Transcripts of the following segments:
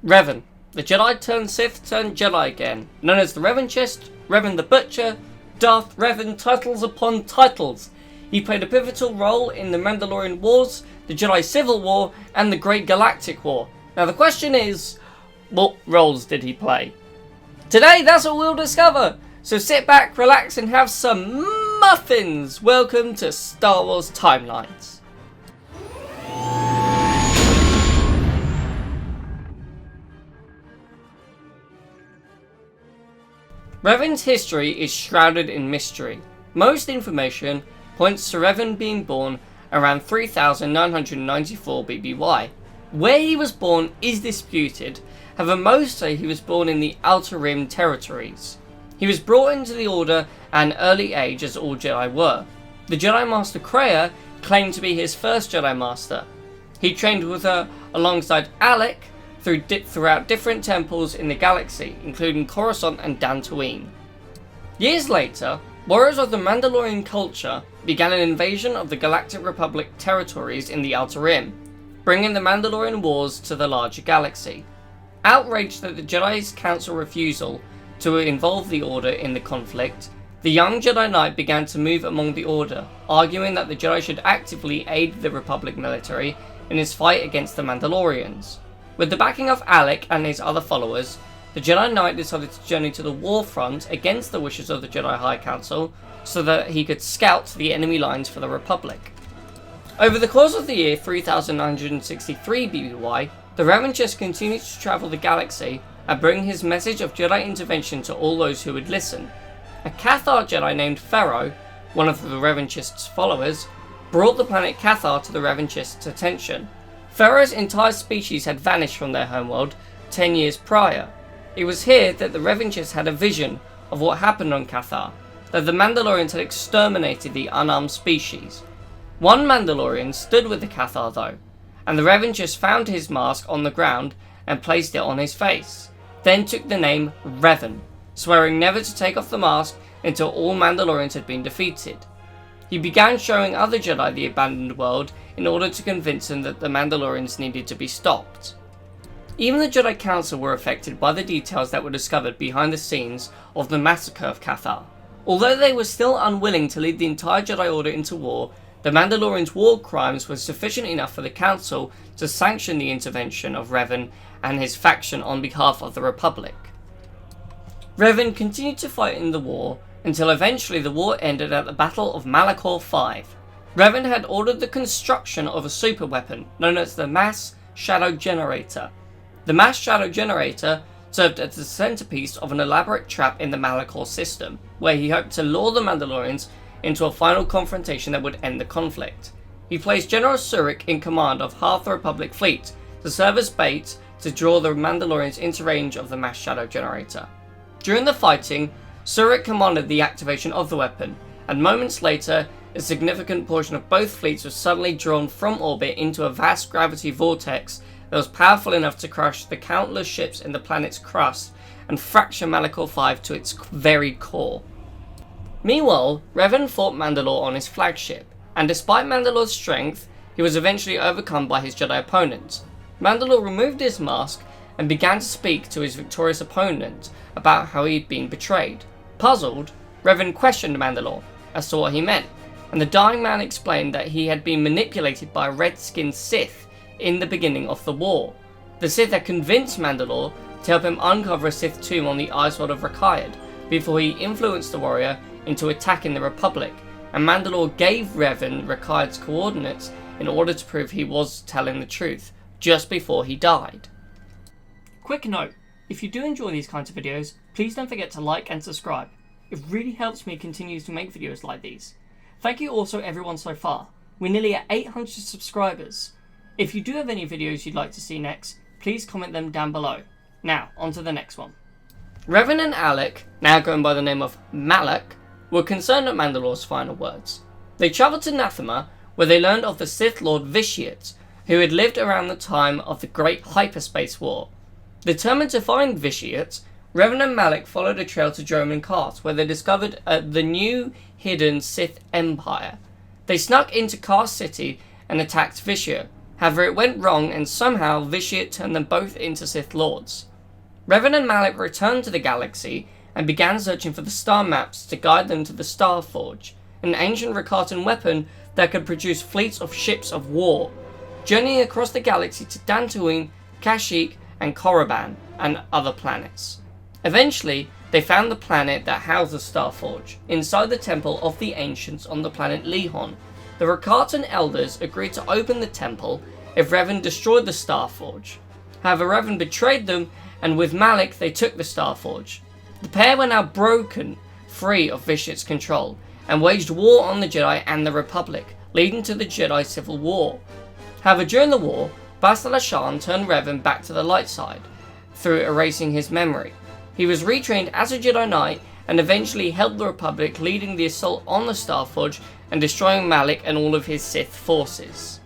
Revan, the Jedi turned Sith turned Jedi again, known as the Revan Chest, Revan the Butcher, Darth Revan titles upon titles. He played a pivotal role in the Mandalorian Wars, the Jedi Civil War, and the Great Galactic War. Now the question is, what roles did he play? Today that's what we'll discover, so sit back, relax and have some muffins. Welcome to Star Wars Timelines. Revan's history is shrouded in mystery. Most information points to Revan being born around 3994 BBY. Where he was born is disputed, however most say he was born in the Outer Rim territories. He was brought into the Order at an early age, as all Jedi were. The Jedi Master Kreia claimed to be his first Jedi Master. He trained with her alongside Alec throughout different temples in the galaxy, including Coruscant and Dantooine. Years later, warriors of the Mandalorian culture began an invasion of the Galactic Republic territories in the Outer Rim, bringing the Mandalorian Wars to the larger galaxy. Outraged at the Jedi's Council refusal to involve the Order in the conflict, the young Jedi Knight began to move among the Order, arguing that the Jedi should actively aid the Republic military in its fight against the Mandalorians. With the backing of Alec and his other followers, the Jedi Knight decided to journey to the war front against the wishes of the Jedi High Council so that he could scout the enemy lines for the Republic. Over the course of the year 3963 BBY, the Revan Chest continued to travel the galaxy and bring his message of Jedi intervention to all those who would listen. A Cathar Jedi named Pharaoh, one of the Revan Chest's followers, brought the planet Cathar to the Revan Chest's attention. Pharaoh's entire species had vanished from their homeworld 10 years prior. It was here that the Revan Chest had a vision of what happened on Cathar, that the Mandalorians had exterminated the unarmed species. One Mandalorian stood with the Cathar though, and the Revan Chest found his mask on the ground and placed it on his face, then took the name Revan, swearing never to take off the mask until all Mandalorians had been defeated. He began showing other Jedi the abandoned world in order to convince them that the Mandalorians needed to be stopped. Even the Jedi Council were affected by the details that were discovered behind the scenes of the massacre of Cathar. Although they were still unwilling to lead the entire Jedi Order into war, the Mandalorians' war crimes were sufficient enough for the Council to sanction the intervention of Revan and his faction on behalf of the Republic. Revan continued to fight in the war until eventually the war ended at the Battle of Mandalore 5. Revan had ordered the construction of a super weapon known as the Mass Shadow Generator. The Mass Shadow Generator served as the centerpiece of an elaborate trap in the Mandalore system, where he hoped to lure the Mandalorians into a final confrontation that would end the conflict. He placed General Surik in command of half the Republic fleet to serve as bait to draw the Mandalorians into range of the Mass Shadow Generator. During the fighting, Surik commanded the activation of the weapon, and moments later, a significant portion of both fleets was suddenly drawn from orbit into a vast gravity vortex that was powerful enough to crush the countless ships in the planet's crust and fracture Mandalore 5 to its very core. Meanwhile, Revan fought Mandalore on his flagship, and despite Mandalore's strength, he was eventually overcome by his Jedi opponent. Mandalore removed his mask and began to speak to his victorious opponent about how he'd been betrayed. Puzzled, Revan questioned Mandalore as to what he meant, and the dying man explained that he had been manipulated by a red-skinned Sith in the beginning of the war. The Sith had convinced Mandalore to help him uncover a Sith tomb on the Ice World of Rakayad before he influenced the warrior into attacking the Republic, and Mandalore gave Revan Rakayad's coordinates in order to prove he was telling the truth, just before he died. Quick note, if you do enjoy these kinds of videos, please don't forget to like and subscribe. It really helps me continue to make videos like these. Thank you also everyone so far. We're nearly at 800 subscribers. If you do have any videos you'd like to see next, please comment them down below. Now, on to the next one. Revan and Alec, now going by the name of Malak, were concerned at Mandalore's final words. They travelled to Nathema, where they learned of the Sith Lord Vitiate, who had lived around the time of the Great Hyperspace War. Determined to find Vitiate, Revan and Malak followed a trail to Droman Kart, where they discovered the new hidden Sith Empire. They snuck into Kar City and attacked Vitiate, However, it went wrong and somehow Vitiate turned them both into Sith Lords. Revan and Malak returned to the galaxy and began searching for the star maps to guide them to the Star Forge, an ancient Rakatan weapon that could produce fleets of ships of war, journeying across the galaxy to Dantooine, Kashyyyk, and Korriban, and other planets. Eventually, they found the planet that housed the Star Forge, inside the Temple of the Ancients on the planet Lehon. The Rakatan elders agreed to open the temple if Revan destroyed the Star Forge. However, Revan betrayed them, and with Malak they took the Star Forge. The pair were now broken free of Vitiate's control, and waged war on the Jedi and the Republic, leading to the Jedi Civil War. However, during the war, Bastila Shan turned Revan back to the light side, through erasing his memory. He was retrained as a Jedi Knight, and eventually helped the Republic, leading the assault on the Star Forge and destroying Malak and all of his Sith forces.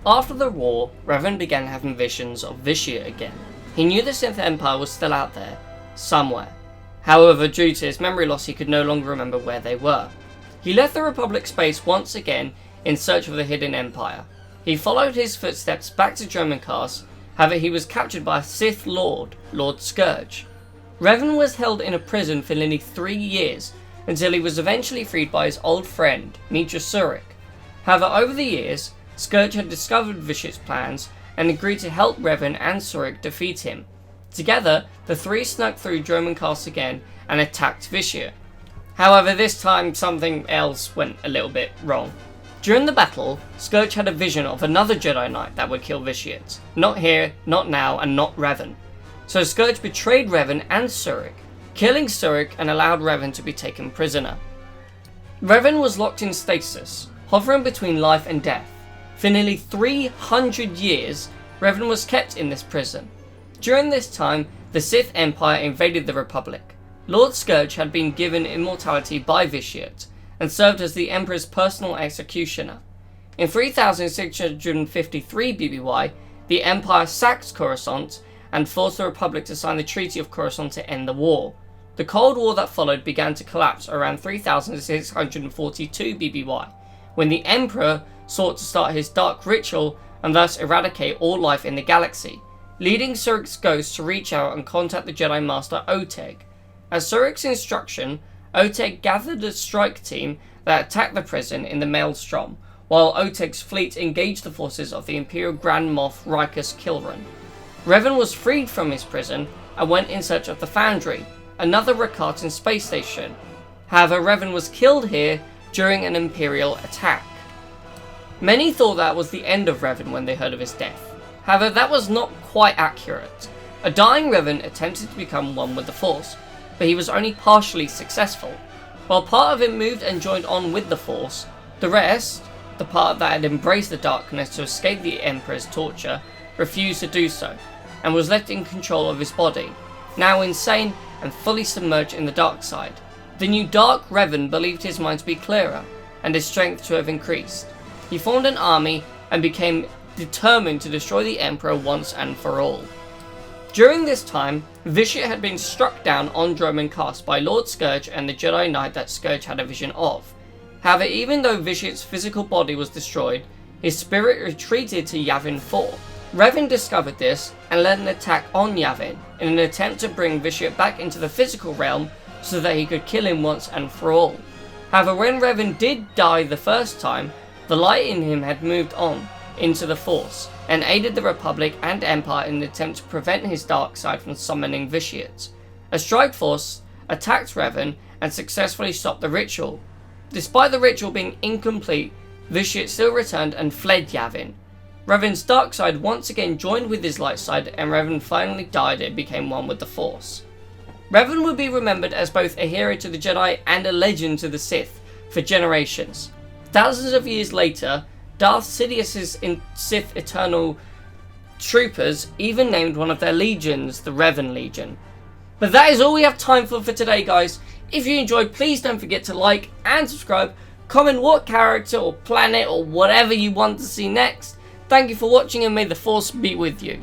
After the war, Revan began having visions of Vitiate again. He knew the Sith Empire was still out there, somewhere. However, due to his memory loss, he could no longer remember where they were. He left the Republic space once again in search of the hidden Empire. He followed his footsteps back to Dromund Kaas, however he was captured by a Sith Lord, Lord Scourge. Revan was held in a prison for nearly 3 years, until he was eventually freed by his old friend, Meetra Surik. However, over the years, Scourge had discovered Vitiate's plans and agreed to help Revan and Surik defeat him. Together, the three snuck through Dromund Kaas again and attacked Vitiate. However, this time something else went a little bit wrong. During the battle, Scourge had a vision of another Jedi Knight that would kill Vitiate. Not here, not now, and not Revan. So Scourge betrayed Revan and Surik, killing Surik and allowed Revan to be taken prisoner. Revan was locked in stasis, hovering between life and death. For nearly 300 years, Revan was kept in this prison. During this time, the Sith Empire invaded the Republic. Lord Scourge had been given immortality by Vitiate, and served as the Emperor's personal executioner. In 3653 BBY, the Empire sacked Coruscant and forced the Republic to sign the Treaty of Coruscant to end the war. The Cold War that followed began to collapse around 3642 BBY, when the Emperor sought to start his dark ritual and thus eradicate all life in the galaxy, leading Surik's ghost to reach out and contact the Jedi Master Oteg. At Surik's instruction, Oteg gathered a strike team that attacked the prison in the Maelstrom, while Oteg's fleet engaged the forces of the Imperial Grand Moff Rikus Kilran. Revan was freed from his prison and went in search of the Foundry, another Rakatan space station. However, Revan was killed here during an Imperial attack. Many thought that was the end of Revan when they heard of his death. However, that was not quite accurate. A dying Revan attempted to become one with the Force, but he was only partially successful. While part of him moved and joined on with the Force, the rest, the part that had embraced the darkness to escape the Emperor's torture, refused to do so, and was left in control of his body, now insane and fully submerged in the dark side. The new Dark Revan believed his mind to be clearer, and his strength to have increased. He formed an army and became determined to destroy the Emperor once and for all. During this time, Vitiate had been struck down on Dromund Kaas by Lord Scourge and the Jedi Knight that Scourge had a vision of. However, even though Vitiate's physical body was destroyed, his spirit retreated to Yavin 4. Revan discovered this and led an attack on Yavin in an attempt to bring Vitiate back into the physical realm so that he could kill him once and for all. However, when Revan did die the first time, the light in him had moved on into the Force and aided the Republic and Empire in an attempt to prevent his dark side from summoning Vitiate. A strike force attacked Revan and successfully stopped the ritual. Despite the ritual being incomplete, Vitiate still returned and fled Yavin. Revan's dark side once again joined with his light side, and Revan finally died and became one with the Force. Revan would be remembered as both a hero to the Jedi and a legend to the Sith for generations. Thousands of years later, Darth Sidious's Sith Eternal troopers even named one of their legions the Revan Legion. But that is all we have time for today, guys. If you enjoyed, please don't forget to like and subscribe, comment what character or planet or whatever you want to see next. Thank you for watching, and may the Force be with you.